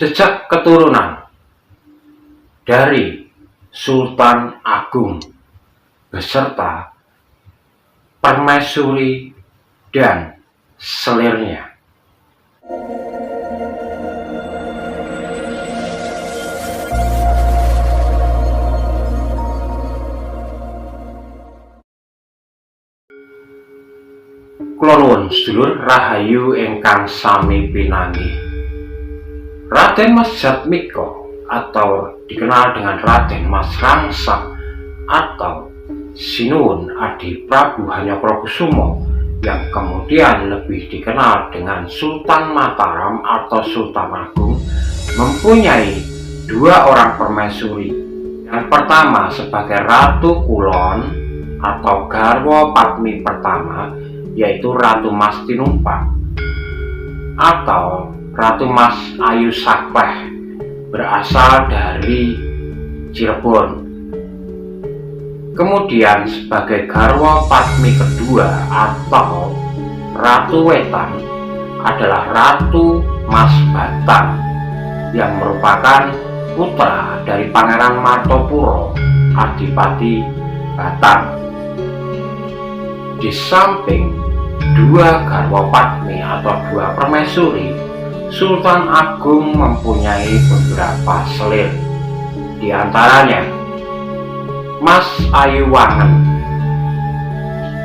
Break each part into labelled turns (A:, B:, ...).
A: jejak keturunan dari Sultan Agung beserta permaisuri dan selirnya. Kula nuwun sedulur rahayu ingkang sami pinanggih. Raden Mas Jatmiko atau dikenal dengan Raden Mas Rangsang atau Sinuwun Adi Prabu Hanyokrokusumo yang kemudian lebih dikenal dengan Sultan Mataram atau Sultan Agung mempunyai dua orang permaisuri. Yang pertama sebagai Ratu Kulon atau Garwa Padmi pertama, yaitu Ratu Mas Tinumpak atau Ratu Mas Ayu Sakweh, berasal dari Cirebon. Kemudian sebagai Garwa Padmi kedua atau Ratu Wetan adalah Ratu Mas Batang yang merupakan putra dari Pangeran Martopuro Adipati Batang. Di samping dua Garwa Padmi atau dua permaisuri, Sultan Agung mempunyai beberapa selir. Di antaranya Mas Ayu Wangen.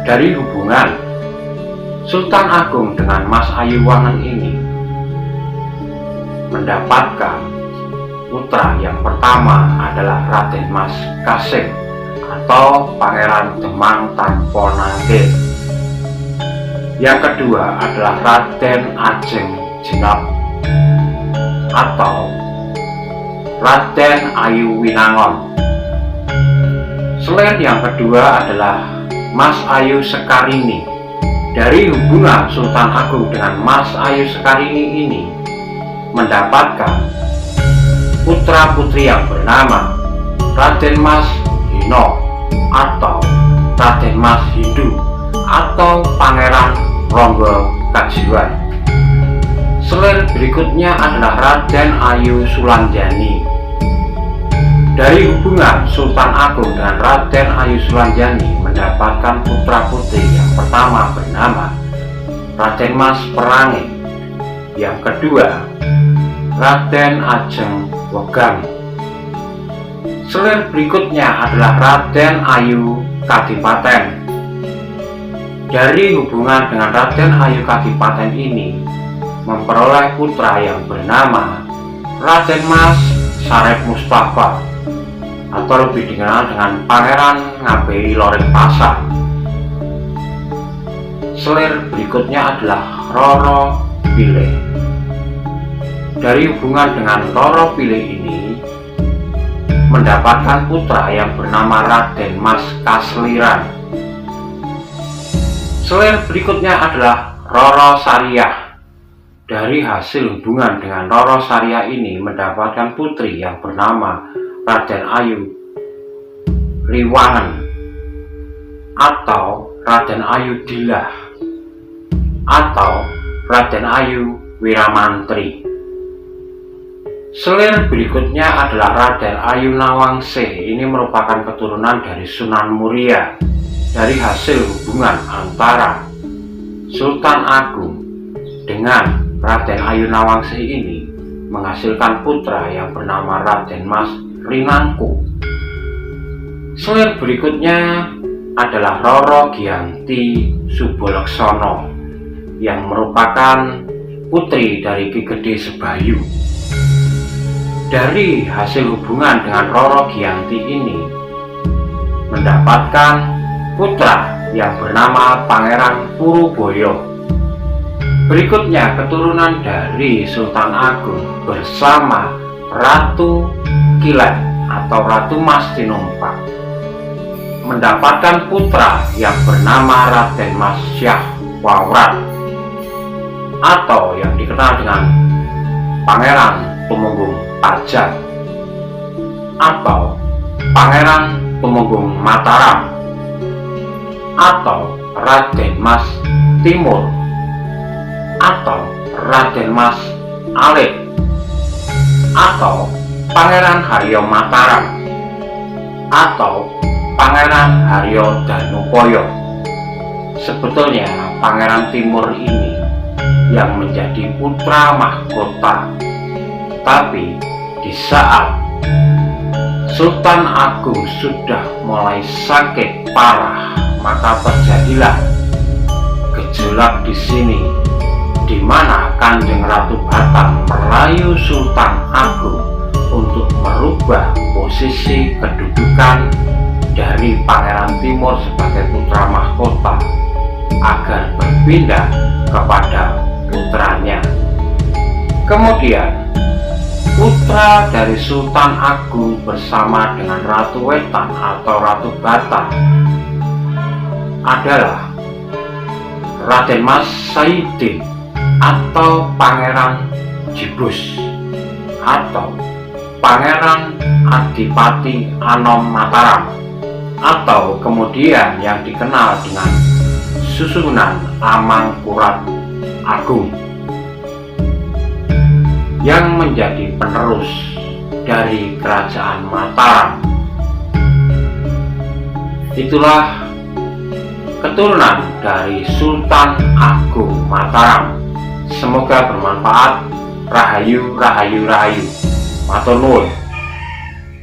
A: Dari hubungan Sultan Agung dengan Mas Ayu Wangen ini mendapatkan putra yang pertama adalah Raden Mas Kasem atau Pangeran Demang Tanpa Nangkir. Yang kedua adalah Raden Ajeng Jenab atau Raden Ayu Winangon. Selir yang kedua adalah Mas Ayu Sekarini. Dari hubungan Sultan Agung dengan Mas Ayu Sekarini ini mendapatkan putra putri yang bernama Raden Mas Hino atau Raden Mas Hindu atau Pangeran Ronggo Kajiwan. Selir berikutnya adalah Raden Ayu Sulanjani. Dari hubungan Sultan Agung dengan Raden Ayu Sulanjani mendapatkan putra putri. Yang pertama bernama Raden Mas Perangi, yang kedua Raden Ajeng Wegang. Selir berikutnya adalah Raden Ayu Kadipaten. Dari hubungan dengan Raden Ayu Kadipaten ini memperoleh putra yang bernama Raden Mas Sarep Mustafa atau lebih dikenal dengan Pangeran Ngabei Loreng Pasar. Selir berikutnya adalah Roro Pilih. Dari hubungan dengan Roro Pilih ini mendapatkan putra yang bernama Raden Mas Kasliran. Selir berikutnya adalah Roro Sariah. Dari hasil hubungan dengan Roro Sariah ini mendapatkan putri yang bernama Raden Ayu Riwangen atau Raden Ayu Dilah atau Raden Ayu Wiramantri. Selir berikutnya adalah Raden Ayu Nawangsih. Ini merupakan keturunan dari Sunan Muria. Dari hasil hubungan antara Sultan Agung dengan Raden Ayu Nawangsih ini menghasilkan putra yang bernama Raden Mas Rinangku. Selir berikutnya adalah Roro Giyanti Suboleksono yang merupakan putri dari Ki Gede Sebayu. Dari hasil hubungan dengan Roro Giyanti ini mendapatkan putra yang bernama Pangeran Puruboyo. Berikutnya keturunan dari Sultan Agung bersama Ratu Kilen atau Ratu Mas Tinumpak mendapatkan putra yang bernama Raden Mas Syahwawrat atau yang dikenal dengan Pangeran Tumenggung Pajang atau Pangeran Tumenggung Mataram atau Raden Mas Timur atau Raden Mas Alit atau Pangeran Haryo Mataram atau Pangeran Haryo Danupoyo. Sebetulnya Pangeran Timur ini yang menjadi putra mahkota, tapi di saat Sultan Agung sudah mulai sakit parah, maka terjadilah gejolak di sini, di mana Kanjeng Ratu Batam merayu Sultan Agung untuk merubah posisi kedudukan dari Pangeran Timur sebagai putra mahkota agar berpindah kepada putranya. Kemudian putra dari Sultan Agung bersama dengan Ratu Wetan atau Ratu Batam adalah Raden Mas Saidin atau Pangeran Jibus atau Pangeran Adipati Anom Mataram, atau kemudian yang dikenal dengan Susunan Amangkurat Agung, yang menjadi penerus dari Kerajaan Mataram. Itulah keturunan dari Sultan Agung Mataram. Semoga bermanfaat. Rahayu, rahayu, rahayu. Matur nuwun.